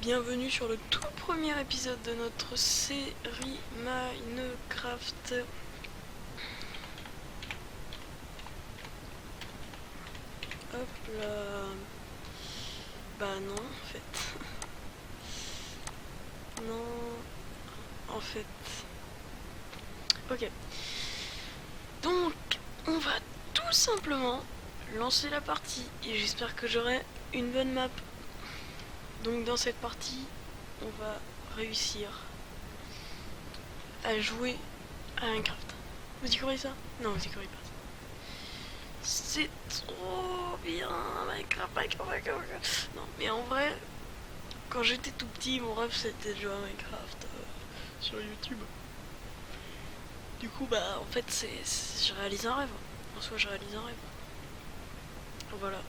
bienvenue sur le tout premier épisode de notre série Minecraft. Hop là. Bah non, en fait. Non, en fait. Ok. Donc, on va tout simplement lancer la partie et j'espère que j'aurai une bonne map. Donc dans cette partie, on va réussir à jouer à Minecraft. Vous y croyez ça? Non, vous y croyez pas. C'est trop bien, Minecraft. Non, mais en vrai, quand j'étais tout petit, mon rêve c'était de jouer à Minecraft sur YouTube. Du coup, bah en fait, je réalise un rêve. En soi, je réalise un rêve. Voilà.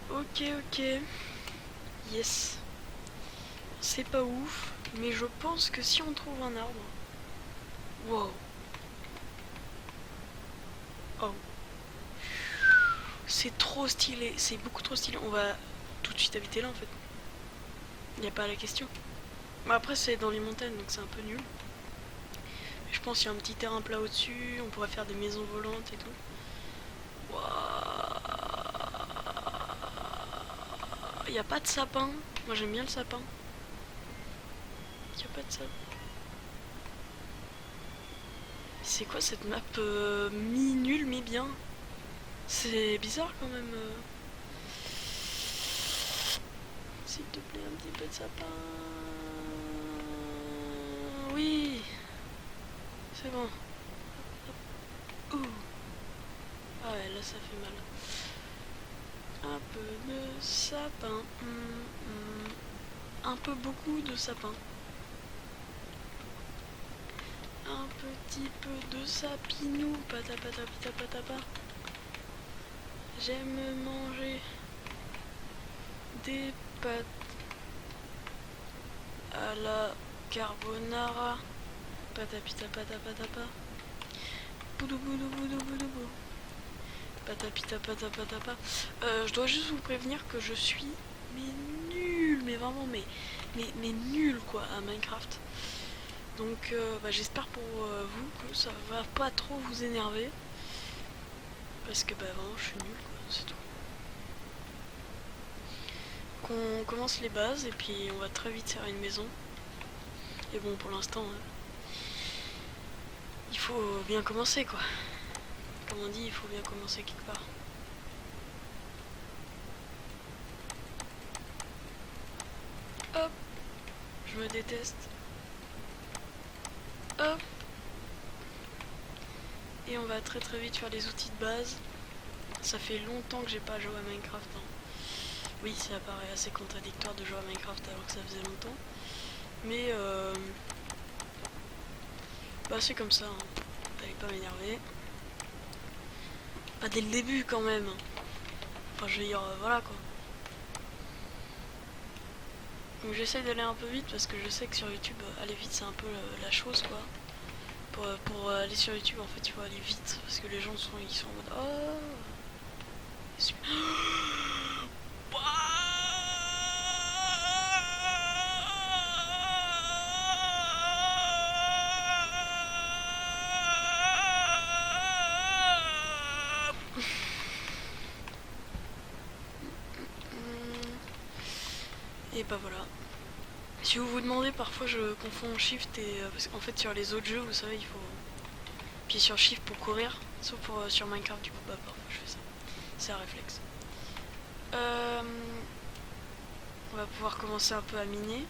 Ok. Yes. C'est pas ouf, mais je pense que si on trouve un arbre... Wow. Oh. C'est trop stylé, c'est beaucoup trop stylé. On va tout de suite habiter là en fait. Y a pas la question. Mais après c'est dans les montagnes donc c'est un peu nul. Mais je pense qu'il y a un petit terrain plat au-dessus, on pourrait faire des maisons volantes et tout. Wow. Y a pas de sapin. Moi j'aime bien le sapin. Y a pas de sapin. C'est quoi cette map mi-nulle mais bien? C'est bizarre quand même. S'il te plaît, un petit peu de sapin. Oui. C'est bon. Ouh. Ah ouais, là ça fait mal. Un peu de sapin. Un peu beaucoup de sapin. Un petit peu de sapinou. Patapata. J'aime manger des pâtes à la carbonara. Patapita patapatapa. Boudou. Patapita. Je dois juste vous prévenir que je suis nul, mais vraiment mais nul quoi à Minecraft. Donc j'espère pour vous que ça va pas trop vous énerver. Parce que vraiment je suis nul quoi, c'est tout. Qu'on commence les bases et puis on va très vite faire une maison. Et bon pour l'instant il faut bien commencer quoi. Comme on dit, il faut bien commencer quelque part. Hop, je me déteste. Hop. Et on va très vite faire les outils de base. Ça fait longtemps que j'ai pas joué à Minecraft. Hein. Oui, ça paraît assez contradictoire de jouer à Minecraft alors que ça faisait longtemps. Mais c'est comme ça. Hein. T'allais pas m'énerver. Pas dès le début quand même. Enfin je veux dire, voilà quoi. Donc j'essaie d'aller un peu vite parce que je sais que sur YouTube, aller vite c'est un peu la chose quoi. Pour aller sur YouTube en fait il faut aller vite parce que les gens sont en mode oh. Et bah voilà. Si vous vous demandez, parfois je confonds Shift et... parce qu'en fait sur les autres jeux, vous savez, il faut appuyer sur Shift pour courir. Sauf pour sur Minecraft, du coup, parfois je fais ça. C'est un réflexe. On va pouvoir commencer un peu à miner.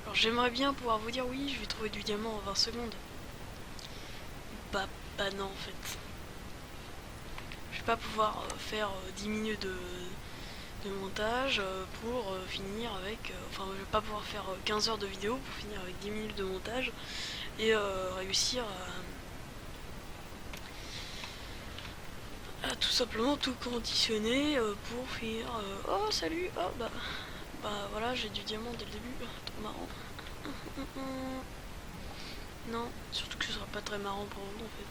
Alors j'aimerais bien pouvoir vous dire, oui, je vais trouver du diamant en 20 secondes. Bah non en fait. Je vais pas pouvoir faire 10 minutes de montage pour finir avec... je vais pas pouvoir faire 15 heures de vidéo pour finir avec 10 minutes de montage et réussir à tout simplement tout conditionner pour finir... oh salut. Oh voilà, j'ai du diamant dès le début. Trop marrant. Non, surtout que ce sera pas très marrant pour vous en fait.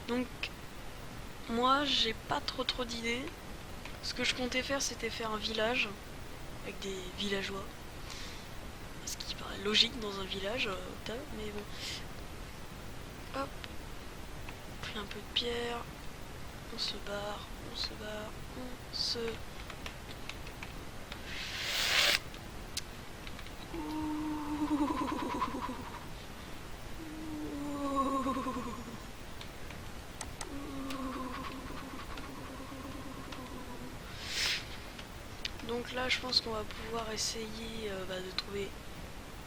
Donc moi j'ai pas trop d'idées. Ce que je comptais faire c'était faire un village avec des villageois. Ce qui paraît logique dans un village, mais bon. Hop, on fait un peu de pierre, on se barre, on se barre, on se... Donc là, je pense qu'on va pouvoir essayer de trouver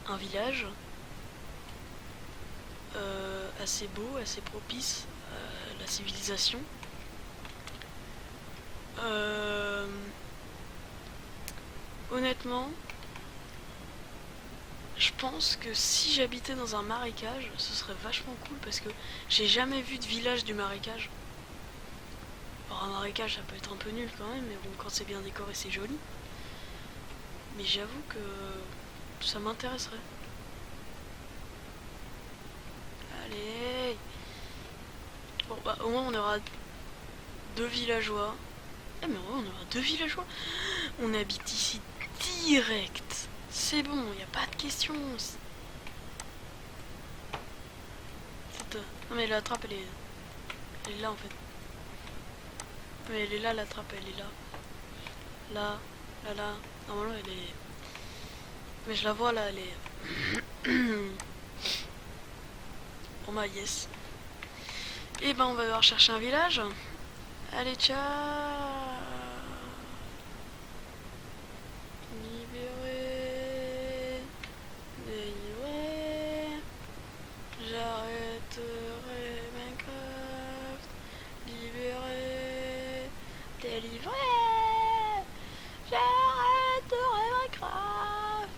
un village assez beau, assez propice à la civilisation. Honnêtement, je pense que si j'habitais dans un marécage, ce serait vachement cool parce que j'ai jamais vu de village du marécage. Alors un marécage, ça peut être un peu nul quand même, mais bon, quand c'est bien décoré, c'est joli. Mais j'avoue que ça m'intéresserait. Allez. Bon bah au moins on aura 2 villageois. Eh mais ouais, on aura 2 villageois. On habite ici direct. C'est bon, y a pas de question. Non mais la trappe elle est là en fait. Mais elle est là, la trappe elle est là. Là, là. Normalement elle est... Mais je la vois là, elle est... Bon bah yes. Et ben on va devoir chercher un village. Allez, ciao. Libéré. Délivré. J'arrêterai Minecraft. Libéré. Délivré. J'arrêterai Minecraft.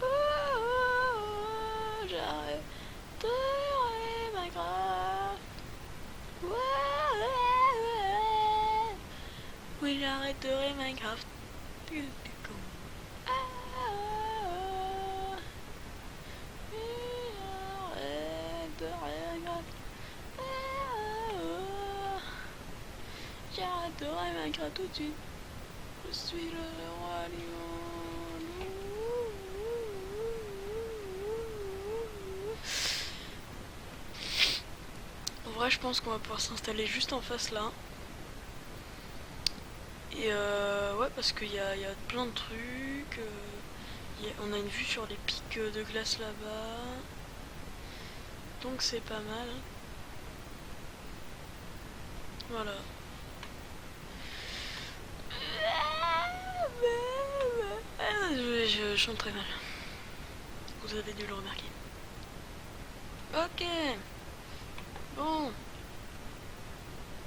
Oh, oh, oh, j'arrêterai Minecraft. Oui, j'arrêterai Minecraft. J'arrêterai Minecraft tout de suite. Je suis le roi lion. En vrai, je pense qu'on va pouvoir s'installer juste en face là. Et ouais, parce qu'il y a plein de trucs. On a une vue sur les pics de glace là-bas. Donc c'est pas mal. Voilà. Je chante très mal. Vous avez dû le remarquer. Ok. Bon.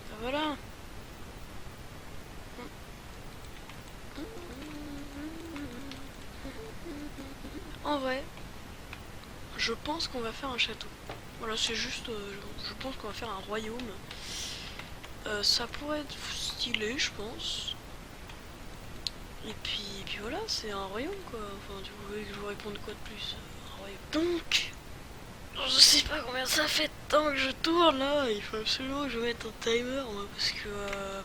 Ben voilà. En vrai, je pense qu'on va faire un château. Voilà, c'est juste, je pense qu'on va faire un royaume. Ça pourrait être stylé, je pense. Et puis voilà, c'est un royaume quoi. Enfin, tu voulais que je vous réponde quoi de plus? Un royaume. Donc, je sais pas combien ça fait de temps que je tourne là. Il faut absolument que je mette un timer moi, parce que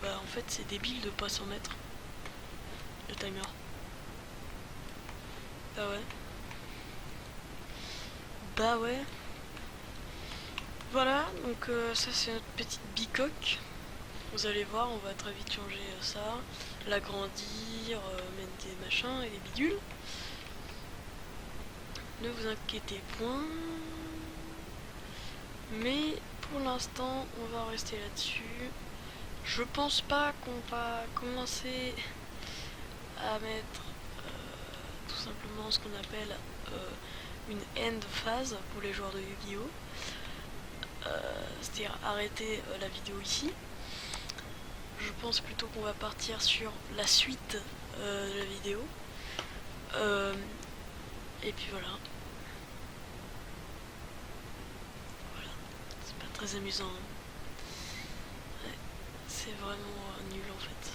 en fait c'est débile de pas s'en mettre. Le timer. Bah ouais. Bah ouais. Voilà, donc ça c'est notre petite bicoque. Vous allez voir, on va très vite changer ça, l'agrandir, mettre des machins et des bidules. Ne vous inquiétez point. Mais pour l'instant, on va rester là-dessus. Je pense pas qu'on va commencer à mettre tout simplement ce qu'on appelle une end phase pour les joueurs de Yu-Gi-Oh! C'est-à-dire arrêter la vidéo ici. Je pense plutôt qu'on va partir sur la suite de la vidéo. Et puis voilà. Voilà. C'est pas très amusant. Hein. Ouais. C'est vraiment nul en fait.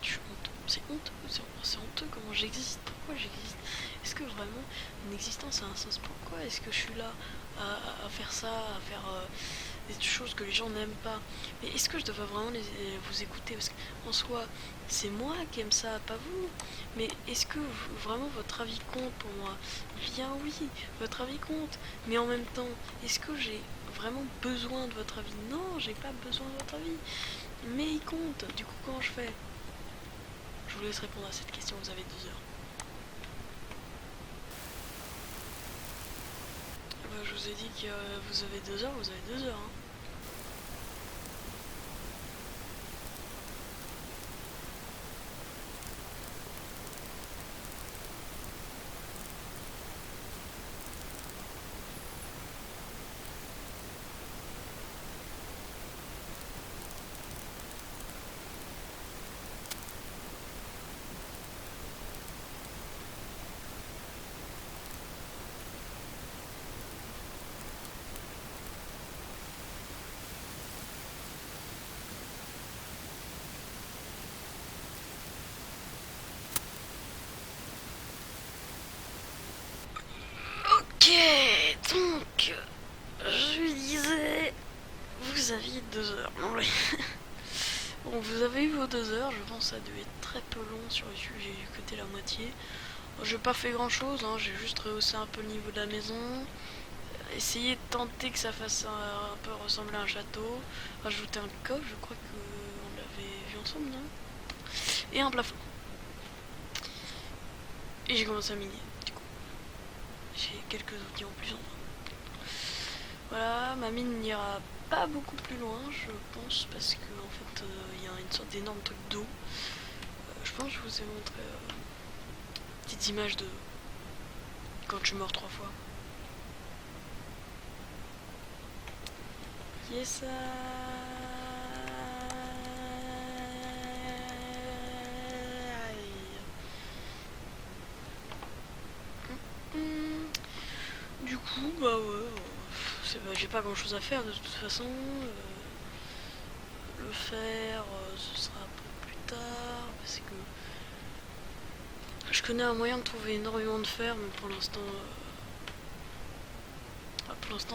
Je suis honteux. C'est honteux. C'est honteux comment j'existe. Pourquoi j'existe? Est-ce que vraiment une existence a un sens? Pourquoi est-ce que je suis là à faire ça, à faire des choses que les gens n'aiment pas. Mais est-ce que je devrais vraiment vous écouter? Parce qu'en soi, c'est moi qui aime ça, pas vous. Mais est-ce que vraiment votre avis compte pour moi? Bien oui, votre avis compte. Mais en même temps, est-ce que j'ai vraiment besoin de votre avis? Non, j'ai pas besoin de votre avis. Mais il compte. Du coup, comment je fais? Je vous laisse répondre à cette question, vous avez 2 heures. Je vous ai dit que vous avez 2 heures, vous avez 2 heures. Hein. Ok, donc, je lui disais, vous aviez 2 heures. Non, mais... Bon, vous avez eu vos 2 heures, je pense que ça devait être très peu long sur YouTube, j'ai écouté la moitié. J'ai pas fait grand chose, hein, j'ai juste rehaussé un peu le niveau de la maison, essayé de tenter que ça fasse un peu ressembler à un château, rajouter un coffre, je crois qu'on l'avait vu ensemble, non? Et un plafond. Et j'ai commencé à miner, du coup. J'ai quelques outils en plus en main. Voilà, ma mine n'ira pas beaucoup plus loin, je pense, parce que en fait, il y a une sorte d'énorme truc d'eau. Je pense que je vous ai montré petites images de quand je suis mort 3 fois. Yes. Du coup, bah ouais, j'ai pas grand chose à faire de toute façon. Le faire, ce sera un peu plus tard, parce que je connais un moyen de trouver énormément de fer, mais pour l'instant,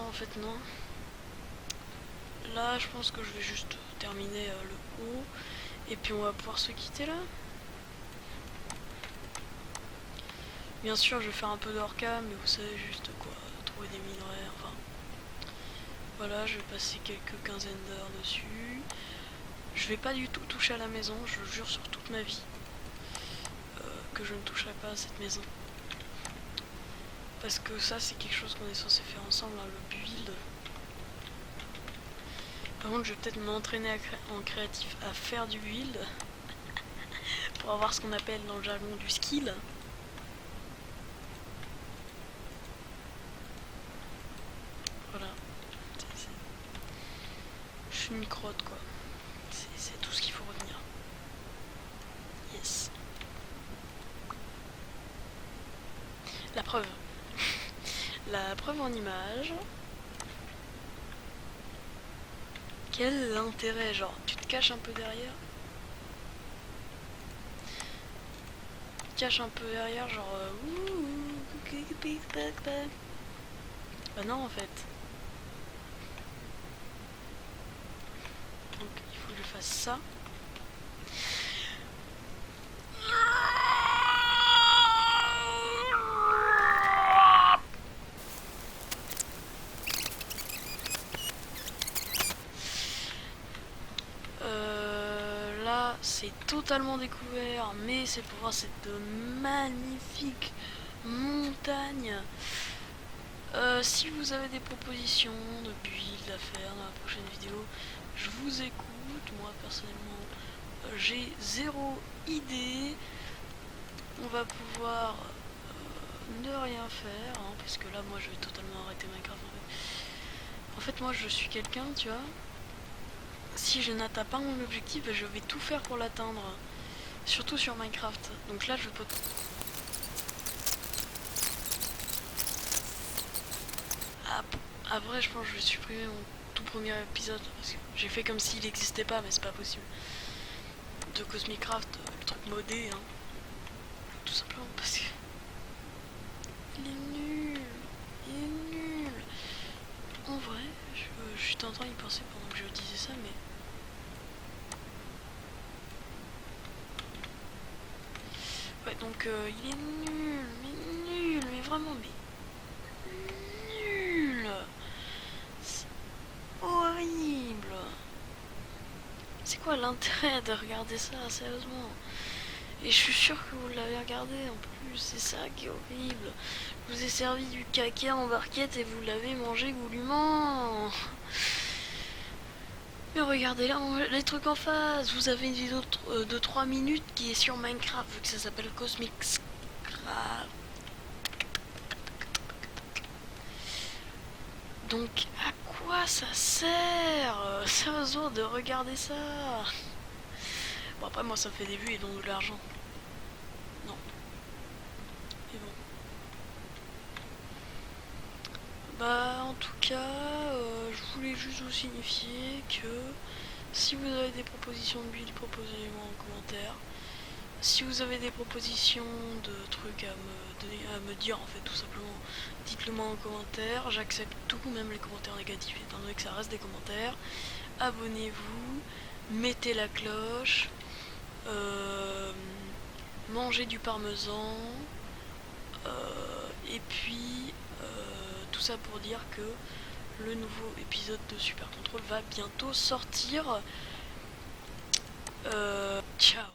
en fait non. Là, je pense que je vais juste terminer le haut, et puis on va pouvoir se quitter là. Bien sûr, je vais faire un peu d'orca, mais vous savez juste quoi, trouver des minerais, enfin. Voilà, je vais passer quelques quinzaines d'heures dessus. Je vais pas du tout toucher à la maison, je jure sur toute ma vie que je ne toucherai pas à cette maison. Parce que ça, c'est quelque chose qu'on est censé faire ensemble, hein, le build. Par contre, je vais peut-être m'entraîner en créatif à faire du build. Pour avoir ce qu'on appelle dans le jargon du skill. Voilà. Je suis une crotte, quoi. C'est tout ce qu'il faut retenir. Yes. La preuve. La preuve en image. Quel intérêt, genre, tu te caches un peu derrière. Tu te caches un peu derrière, genre... Bah non, en fait. Donc, il faut que je fasse ça. Là, c'est totalement découvert, mais c'est pour voir cette magnifique montagne. Si vous avez des propositions de build à faire dans la prochaine vidéo, je vous écoute. Moi, personnellement, j'ai zéro idée. On va pouvoir ne rien faire, hein, parce que là, moi, je vais totalement arrêter Minecraft. En fait, moi, je suis quelqu'un, tu vois. Si je n'atteins pas mon objectif, je vais tout faire pour l'atteindre. Surtout sur Minecraft. Donc là, je peux... Après, je pense que je vais supprimer mon tout premier épisode. Parce que j'ai fait comme s'il n'existait pas, mais c'est pas possible. De Cosmicraft, le truc modé, hein. Tout simplement parce que... Il est nul. Il est nul. En vrai, je suis tentant d'y penser. ça, mais... Ouais, donc il est nul, mais vraiment, mais nul. C'est horrible. C'est quoi l'intérêt de regarder ça, sérieusement? Et je suis sûre que vous l'avez regardé en plus, c'est ça qui est horrible. Je vous ai servi du caca en barquette et vous l'avez mangé goulûment. Mais regardez là, les trucs en face. Vous avez une vidéo de 3 minutes qui est sur Minecraft, vu que ça s'appelle Cosmic Craft. Donc à quoi ça sert sérieusement de regarder ça? Bon après moi ça me fait des vues et donc de l'argent. Non. Et bon. Bah en tout cas, je voulais juste vous signifier que si vous avez des propositions de build, proposez-les-moi en commentaire. Si vous avez des propositions de trucs à me dire en fait tout simplement, dites-le moi en commentaire. J'accepte tout, même les commentaires négatifs étant donné que ça reste des commentaires. Abonnez-vous, mettez la cloche, mangez du parmesan, et puis tout ça pour dire que le nouveau épisode de Super Control va bientôt sortir. Ciao.